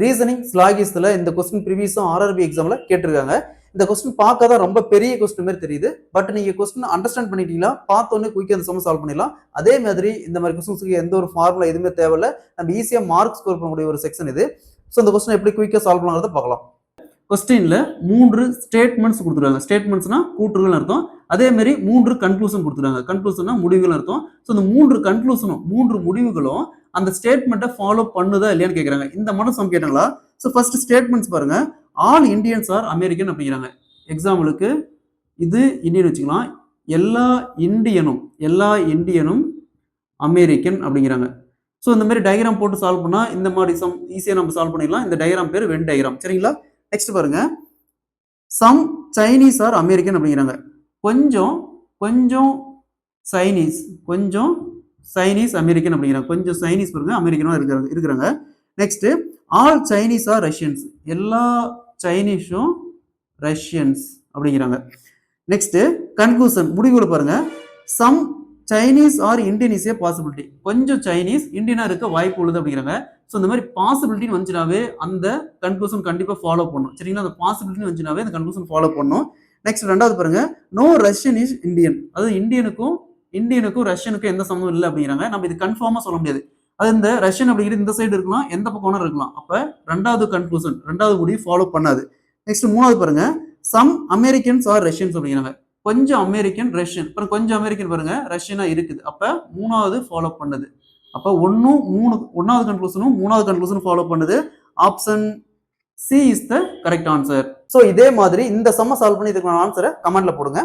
Reasoning ஸ்லாகிஸ்ல இந்த question ப்ரீவியஸும் RRB எக்ஸாம்ல கேட்டிருக்காங்க. இந்த கொஸ்டின் பார்க்க தான் ரொம்ப பெரிய கொஸ்டின் மாதிரி தெரியுது. பட் நீங்க கொஸ்டின் அண்டர்ஸ்டாண்ட் பண்ணிட்டீங்களா, பார்த்தோன்னே குயிக்கா அந்த சம் சால்வ் பண்ணிடலாம். அதே மாதிரி இந்த மாதிரி கொஸ்டின்ஸ்க்கு எந்த ஒரு ஃபார்முலா எதுவுமே தேவையில்ல. நம்ம ஈஸியா மார்க் ஸ்கோர் பண்ணக்கூடிய ஒரு செக்ஷன் இது. ஸோ இந்த கொஸ்டின் எப்படி குயிக்கா சால்வ் பண்ணலாம்ன்றத பார்க்கலாம். கொஸ்டின்ல 3 ஸ்டேட்மெண்ட்ஸ் கொடுத்துருக்காங்க. ஸ்டேட்மெண்ட்ஸ்னா கூற்றுகள் அர்த்தம். அதே மாதிரி 3 கன்க்ளூஷன் கொடுத்துருக்காங்க. கன்க்ளூஷன்னா முடிவுகள் அர்த்தம். ஸோ இந்த 3 கன்க்ளூஷனும் 3 முடிவுகளும் அந்த ஸ்டேட்மெண்ட்டை ஃபாலோ பண்ணுதா இல்லையான்னு கேட்குறாங்க. இந்த மட்டும் சம் கேட்டாங்களா? ஸோ ஃபர்ஸ்ட் ஸ்டேட்மெண்ட்ஸ் பாருங்க. ஆல் இந்தியன்ஸ் ஆர் அமெரிக்கன் அப்படிங்கிறாங்க. எக்ஸாம்பிளுக்கு இது இந்தியன் வச்சுக்கலாம். எல்லா இந்தியனும் அமெரிக்கன் அப்படிங்கிறாங்க. ஸோ இந்த மாதிரி டயக்ராம் போட்டு சால்வ் பண்ணா இந்த மாதிரி சம் ஈஸியாக நம்ம சால்வ் பண்ணிடலாம். இந்த டயக்ராம் பேர் வென் டயக்ராம். சரிங்களா? நெக்ஸ்ட் பாருங்க. சம் சைனீஸ் ஆர் அமெரிக்கன் அப்படிங்கிறாங்க. கொஞ்சம் சைனீஸ் அமெரிக்கன் அப்படிங்கிறாங்க. கொஞ்சம் சைனீஸ் பாருங்க, அமெரிக்கனும் இருக்கிறாங்க. Next all Chinese are Russians. எல்லா சைனீஸும் ரஷ்யன்ஸ் அப்படிங்கிறாங்க. நெக்ஸ்ட் கன்க்ளூஷன் முடிவுகளை பாருங்க. Some Chinese are Indian is a possibility. கொஞ்சம் சைனீஸ் இந்தியனா இருக்க வாய்ப்பு உள்ளது அப்படிங்கிறாங்க. ஸோ இந்த மாதிரி பாசிபிலிட்டின்னு வந்துச்சுனாவே அந்த கன்க்ளூஷன் கண்டிப்பாக ஃபாலோ பண்ணணும். சரிங்களா? அந்த பாசிபிலிட்டின்னு வந்துச்சுனாவே அந்த கன்க்ளூஷன் ஃபாலோ பண்ணணும். நெக்ஸ்ட் ரெண்டாவது பாருங்க. No Russian is Indian. அதாவது இந்தியனுக்கும் ரஷ்யனுக்கும் எந்த சம்மந்தம் இல்லை அப்படிங்கிறாங்க. நம்ம இது கன்ஃபார்மா சொல்ல முடியாது. அது இந்த ரஷ்யன் அப்படிங்கிறது இந்த சைடு இருக்கலாம், எந்த பக்கம் இருக்கலாம். அப்ப ரெண்டாவது கன்க்ளூஷன், ரெண்டாவது முடிவு ஃபாலோ பண்ணாது. நெக்ஸ்ட் மூணாவது பாருங்க. சம் அமெரிக்கன்ஸ் ஆர் ரஷ்யன்ஸ் அப்படிங்கிறாங்க. கொஞ்சம் அமெரிக்கன் ரஷ்யன், அப்புறம் கொஞ்சம் அமெரிக்கன் பாருங்க ரஷ்யனா இருக்குது. அப்ப மூணாவது ஃபாலோ பண்ணுது. அப்ப ஒன்னாவது கன்க்ளூஷனும் மூணாவது கன்க்ளூஷன் ஃபாலோ பண்ணுது. Option C is the correct answer. So இதே மாதிரி இந்த சம்ம சால்வ் பண்ணி இதுக்கான ஆன்சரை கமெண்ட்ல போடுங்க.